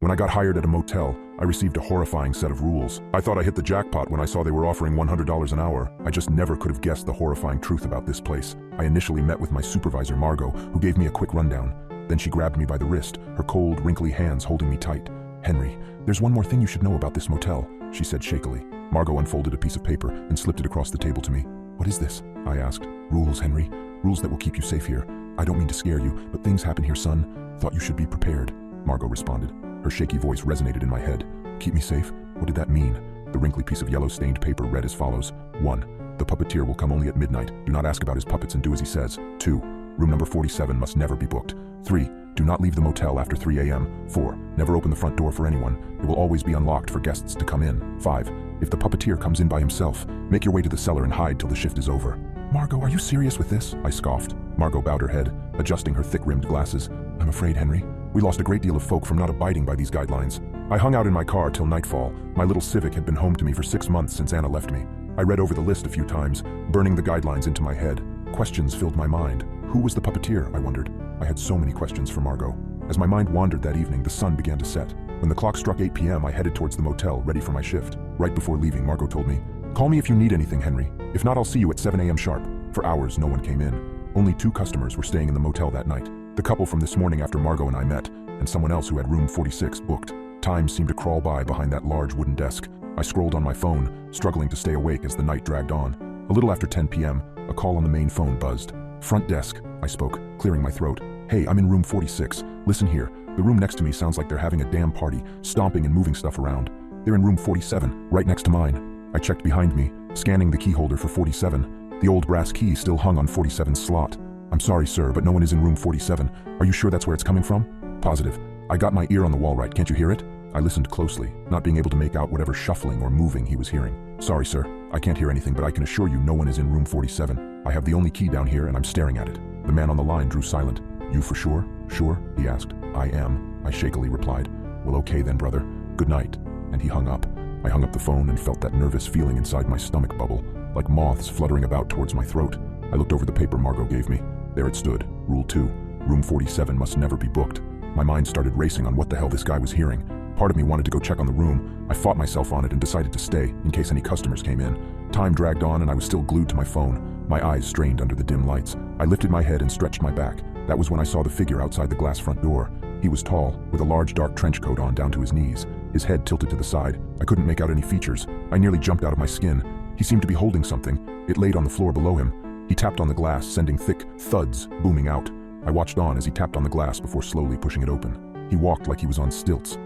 When I got hired at a motel, I received a horrifying set of rules. I thought I hit the jackpot when I saw they were offering $100 an hour. I just never could have guessed the horrifying truth about this place. I initially met with my supervisor, Margot, who gave me a quick rundown. Then she grabbed me by the wrist, her cold, wrinkly hands holding me tight. "Henry, there's one more thing you should know about this motel," she said shakily. Margot unfolded a piece of paper and slipped it across the table to me. "What is this?" I asked. "Rules, Henry. Rules that will keep you safe here. I don't mean to scare you, but things happen here, son. Thought you should be prepared," Margot responded. Her shaky voice resonated in my head. "Keep me safe? What did that mean?" The wrinkly piece of yellow-stained paper read as follows. 1. The puppeteer will come only at midnight. Do not ask about his puppets and do as he says. 2. Room number 47 must never be booked. 3. Do not leave the motel after 3 a.m. 4. Never open the front door for anyone. It will always be unlocked for guests to come in. 5. If the puppeteer comes in by himself, make your way to the cellar and hide till the shift is over. "Margot, are you serious with this?" I scoffed. Margot bowed her head, adjusting her thick-rimmed glasses. "I'm afraid, Henry. We lost a great deal of folk from not abiding by these guidelines." I hung out in my car till nightfall. My little Civic had been home to me for 6 months since Anna left me. I read over the list a few times, burning the guidelines into my head. Questions filled my mind. Who was the puppeteer, I wondered. I had so many questions for Margot. As my mind wandered that evening, the sun began to set. When the clock struck 8 p.m., I headed towards the motel, ready for my shift. Right before leaving, Margot told me, "Call me if you need anything, Henry. If not, I'll see you at 7 a.m. sharp." For hours, no one came in. Only 2 customers were staying in the motel that night. The couple from this morning after Margot and I met, and someone else who had room 46 booked. Time seemed to crawl by behind that large wooden desk. I scrolled on my phone, struggling to stay awake as the night dragged on. A little after 10 p.m., a call on the main phone buzzed. "Front desk," I spoke, clearing my throat. "Hey, I'm in room 46. Listen here, the room next to me sounds like they're having a damn party, stomping and moving stuff around. They're in room 47, right next to mine." I checked behind me, scanning the key holder for 47. The old brass key still hung on 47's slot. "I'm sorry, sir, but no one is in room 47. Are you sure that's where it's coming from?" "Positive. I got my ear on the wall right, can't you hear it?" I listened closely, not being able to make out whatever shuffling or moving he was hearing. "Sorry, sir, I can't hear anything, but I can assure you no one is in room 47. I have the only key down here and I'm staring at it." The man on the line drew silent. "You for sure? Sure?" he asked. "I am," I shakily replied. "Well, okay then, brother. Good night." And he hung up. I hung up the phone and felt that nervous feeling inside my stomach bubble, like moths fluttering about towards my throat. I looked over the paper Margot gave me. There it stood, Rule 2. Room 47 must never be booked. My mind started racing on what the hell this guy was hearing. Part of me wanted to go check on the room. I fought myself on it and decided to stay, in case any customers came in. Time dragged on and I was still glued to my phone, my eyes strained under the dim lights. I lifted my head and stretched my back. That was when I saw the figure outside the glass front door. He was tall, with a large dark trench coat on down to his knees, his head tilted to the side. I couldn't make out any features. I nearly jumped out of my skin. He seemed to be holding something. It laid on the floor below him. He tapped on the glass, sending thick thuds booming out. I watched on as he tapped on the glass before slowly pushing it open. He walked like he was on stilts.